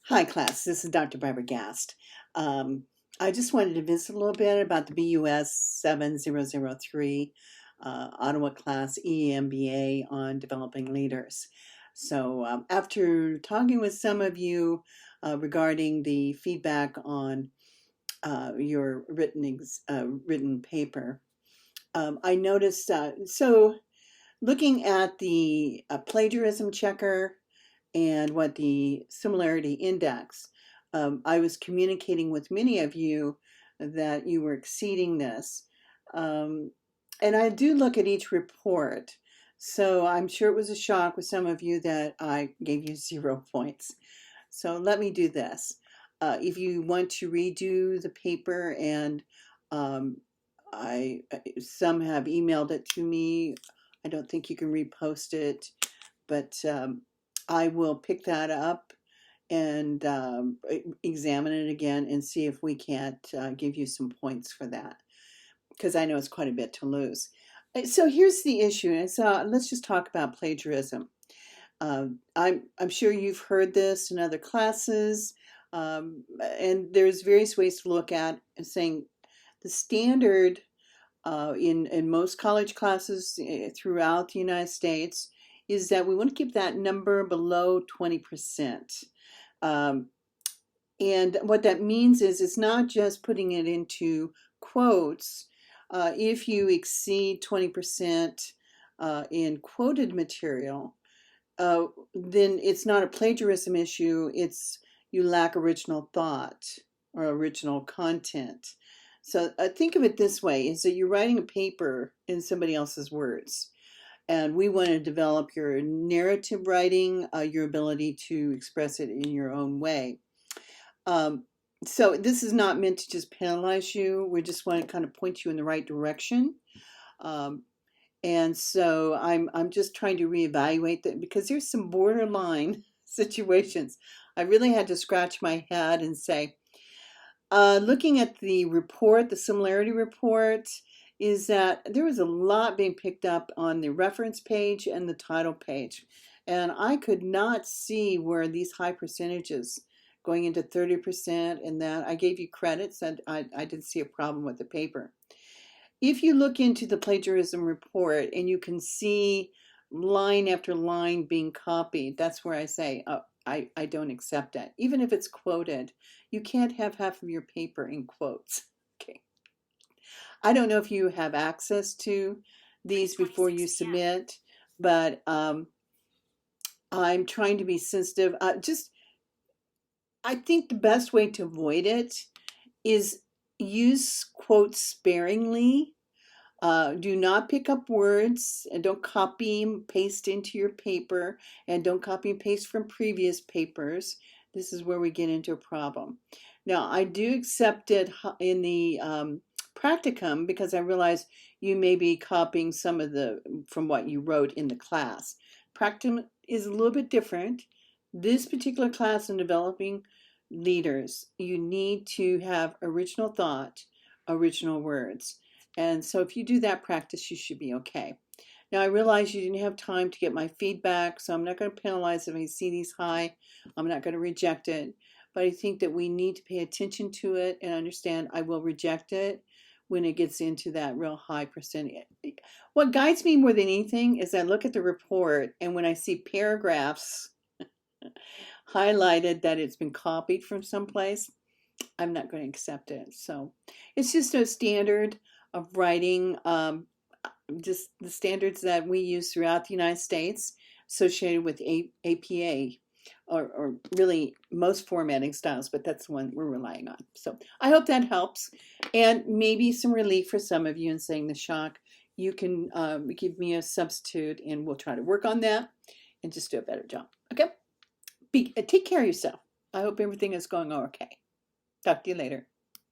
Hi, class. This is Dr. Barbara Gast. I just wanted to visit a little bit about the BUS7003 Ottawa class EMBA on developing leaders. So, after talking with some of you regarding the feedback on your written paper, I noticed. So, looking at the plagiarism checker and what the Similarity Index, I was communicating with many of you that you were exceeding this. And I do look at each report. So I'm sure it was a shock with some of you that I gave you 0 points. So let me do this. If you want to redo the paper, and um, some have emailed it to me. I don't think you can repost it, but I will pick that up and examine it again and see if we can't give you some points for that, because I know it's quite a bit to lose. So here's the issue. Let's just talk about plagiarism. I'm sure you've heard this in other classes, and there's various ways to look at and saying the standard in most college classes throughout the United States is that we want to keep that number below 20%. And what that means is it's not just putting it into quotes. If you exceed 20% in quoted material, then it's not a plagiarism issue. It's you lack original thought or original content. So think of it this way, is that you're writing a paper in somebody else's words. And we want to develop your narrative writing, your ability to express it in your own way. So this is not meant to just penalize you. We just want to kind of point you in the right direction. And so I'm just trying to reevaluate that, because there's some borderline situations. I really had to scratch my head and say, looking at the report, the similarity report, is that there was a lot being picked up on the reference page and the title page. And I could not see where these high percentages going into 30% and that. I gave you credits, and I didn't see a problem with the paper. If you look into the plagiarism report and you can see line after line being copied, that's where I say, oh, I don't accept it. Even if it's quoted, you can't have half of your paper in quotes. Okay. I don't know if you have access to these before you submit, but I'm trying to be sensitive. I think the best way to avoid it is use quotes sparingly. Do not pick up words, and don't copy and paste into your paper, and don't copy and paste from previous papers. This is where we get into a problem. Now, I do accept it in the practicum, because I realize you may be copying some of from what you wrote in the class. Practicum is a little bit different. This particular class in developing leaders, you need to have original thought, original words. And so if you do that practice, you should be okay. Now, I realize you didn't have time to get my feedback, so I'm not going to penalize if I see these high. I'm not going to reject it. But I think that we need to pay attention to it and understand I will reject it when it gets into that real high percentage. What guides me more than anything is I look at the report, and when I see paragraphs highlighted that it's been copied from someplace, I'm not going to accept it. So it's just a standard of writing, just the standards that we use throughout the United States associated with APA, or really most formatting styles, but that's the one we're relying on. So I hope that helps, and maybe some relief for some of you in saying the shock. You can give me a substitute, and we'll try to work on that and just do a better job. Okay? Take care of yourself. I hope everything is going okay. Talk to you later.